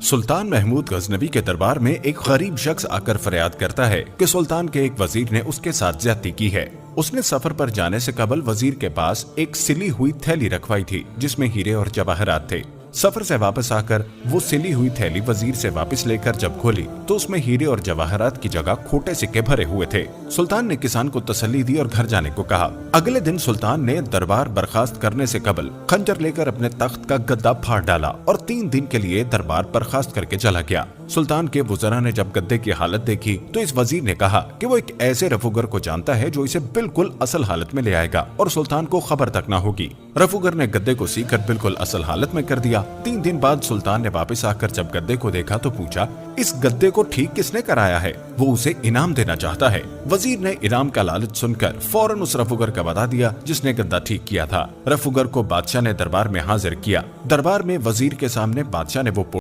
सुल्तान महमूद गजनवी के दरबार में एक गरीब शख्स आकर फरियाद करता है कि सुल्तान के एक वजीर ने उसके साथ ज्यादती की है। उसने सफर पर जाने से कबल वजीर के पास एक सिली हुई थैली रखवाई थी जिसमें हीरे और जवाहरात थे। सफर से वापस आकर वो सिली हुई थैली वजीर से वापस लेकर जब खोली तो उसमें हीरे और जवाहरात की जगह खोटे सिक्के भरे हुए थे। सुल्तान ने किसान को तसल्ली दी और घर जाने को कहा। अगले दिन सुल्तान ने दरबार बर्खास्त करने से कबल खंजर लेकर अपने तख्त का गद्दा फाड़ डाला और 3 दिन के लिए दरबार बर्खास्त करके चला गया। सुल्तान के वुज़रा ने जब गद्दे की हालत देखी तो इस वजीर ने कहा कि वो एक ऐसे रफूगर को जानता है जो इसे बिल्कुल असल हालत में ले आएगा और सुल्तान को खबर तक न होगी। रफूगर ने गद्दे को सीकर बिल्कुल असल हालत में कर दिया। 3 दिन बाद सुल्तान ने वापस आकर जब गद्दे को देखा तो पूछा, इस गद्दे को ठीक किसने कराया है? वो उसे इनाम देना चाहता है। वजीर ने इनाम का लालच सुनकर फौरन उस रफूगर का बता दिया जिसने गद्दा ठीक किया था। रफूगर को बादशाह ने दरबार में हाजिर किया। दरबार में वजीर के सामने बादशाह ने वो